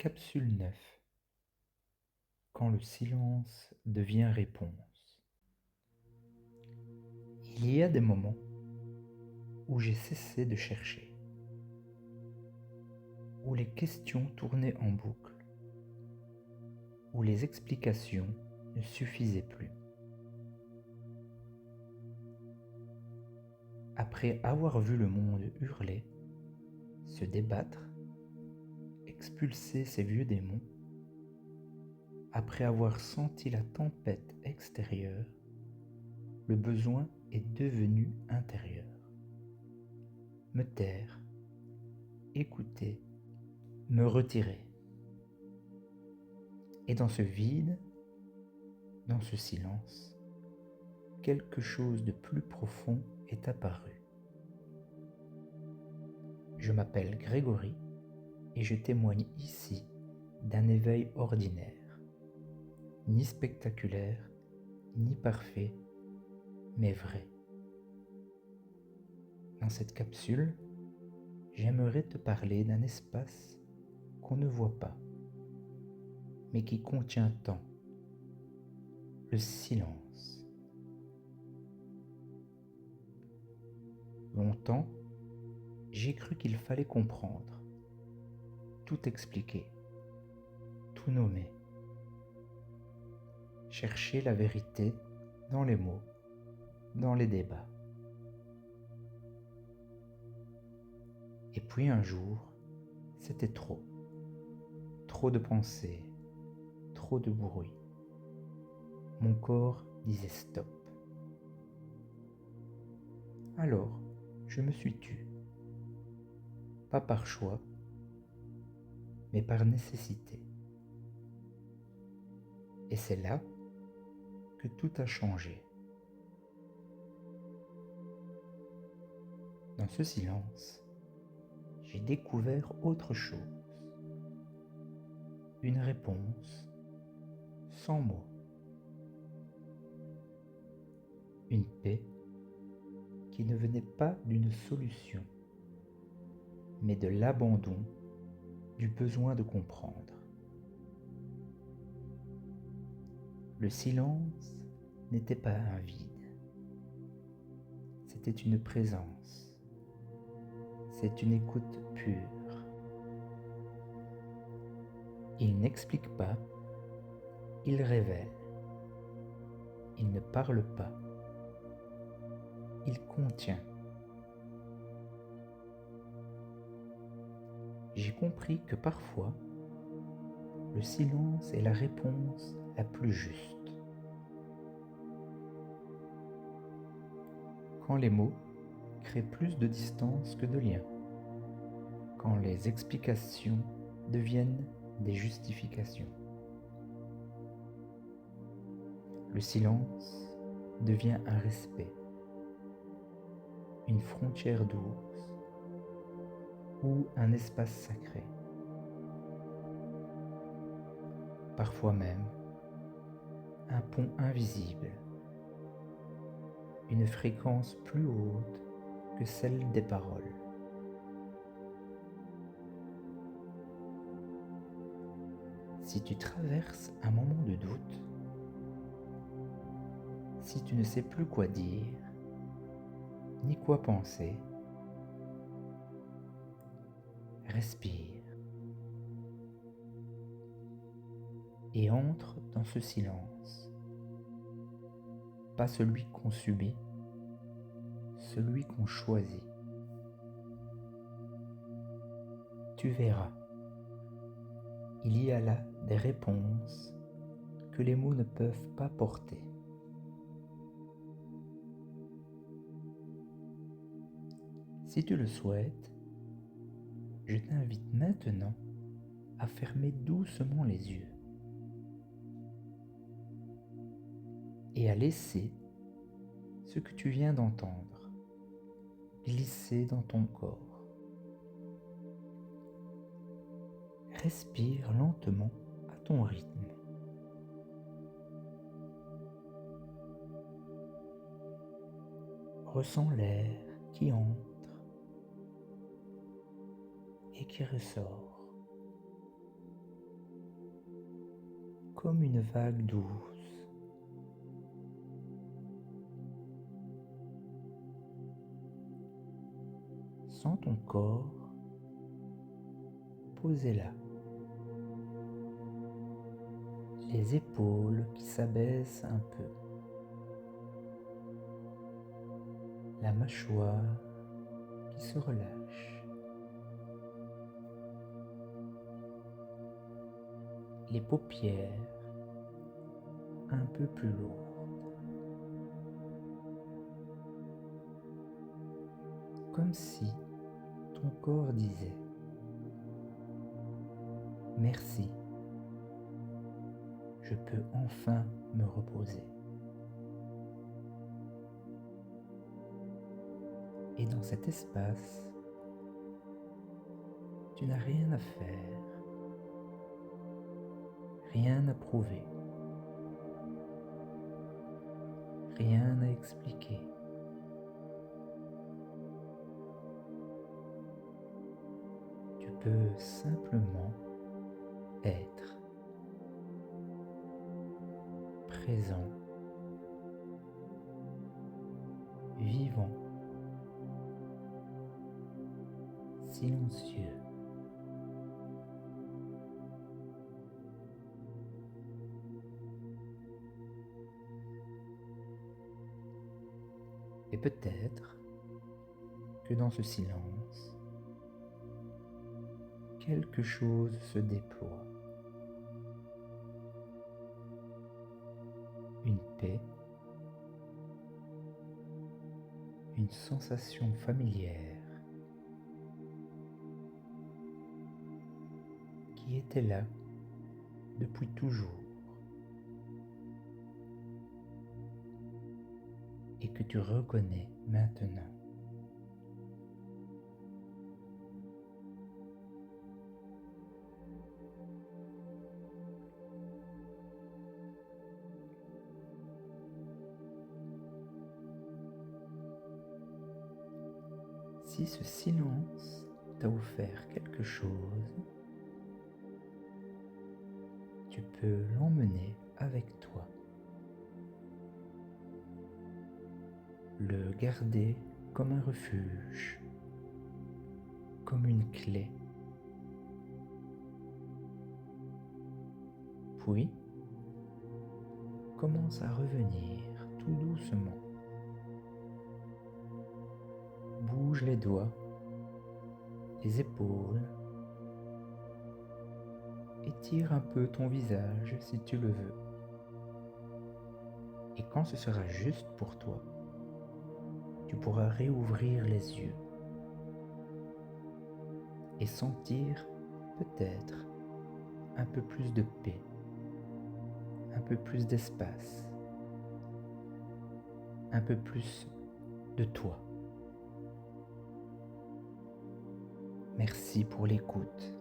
Capsule 9. Quand le silence devient réponse. Il y a des moments où j'ai cessé de chercher, où les questions tournaient en boucle, où les explications ne suffisaient plus. Après avoir vu le monde hurler, se débattre, expulser ses vieux démons, après avoir senti la tempête extérieure, le besoin est devenu intérieur. Me taire, écouter, me retirer. Et dans ce vide, dans ce silence, quelque chose de plus profond est apparu. Je m'appelle Grégory et je témoigne ici d'un éveil ordinaire, ni spectaculaire, ni parfait, mais vrai. Dans cette capsule, j'aimerais te parler d'un espace qu'on ne voit pas, mais qui contient tant, le silence. Longtemps, j'ai cru qu'il fallait comprendre, tout expliquer, tout nommer, chercher la vérité dans les mots, dans les débats. Et puis un jour, c'était trop de pensées, trop de bruit. Mon corps disait stop. Alors, je me suis tu, pas par choix, mais par nécessité. Et c'est là que tout a changé. Dans ce silence, j'ai découvert autre chose. Une réponse sans mots. Une paix qui ne venait pas d'une solution, mais de l'abandon du besoin de comprendre. Le silence n'était pas un vide, c'était une présence, c'est une écoute pure. Il n'explique pas, il révèle, il ne parle pas, il contient. J'ai compris que parfois, le silence est la réponse la plus juste. Quand les mots créent plus de distance que de lien, quand les explications deviennent des justifications. Le silence devient un respect, une frontière douce ou un espace sacré. Parfois même, un pont invisible, une fréquence plus haute que celle des paroles. Si tu traverses un moment de doute, si tu ne sais plus quoi dire, ni quoi penser, respire et entre dans ce silence, pas celui qu'on subit, celui qu'on choisit. Tu verras, il y a là des réponses que les mots ne peuvent pas porter. Si tu le souhaites, je t'invite maintenant à fermer doucement les yeux et à laisser ce que tu viens d'entendre glisser dans ton corps. Respire lentement à ton rythme. Ressens l'air qui entre et qui ressort. comme une vague douce. Sens ton corps posé là, les épaules qui s'abaissent un peu, la mâchoire qui se relâche, les paupières un peu plus lourdes, comme si ton corps disait « Merci, je peux enfin me reposer ». Et dans cet espace, tu n'as rien à faire, rien à prouver, rien à expliquer. Tu peux simplement être présent, vivant, silencieux. Et peut-être que dans ce silence, quelque chose se déploie. Une paix, une sensation familière qui était là depuis toujours et que tu reconnais maintenant. Si ce silence t'a offert quelque chose, tu peux l'emmener avec toi. Le garder comme un refuge, comme une clé. Puis, commence à revenir tout doucement. Bouge les doigts, les épaules, étire un peu ton visage si tu le veux. Et quand ce sera juste pour toi, tu pourras réouvrir les yeux et sentir peut-être un peu plus de paix, un peu plus d'espace, un peu plus de toi. Merci pour l'écoute.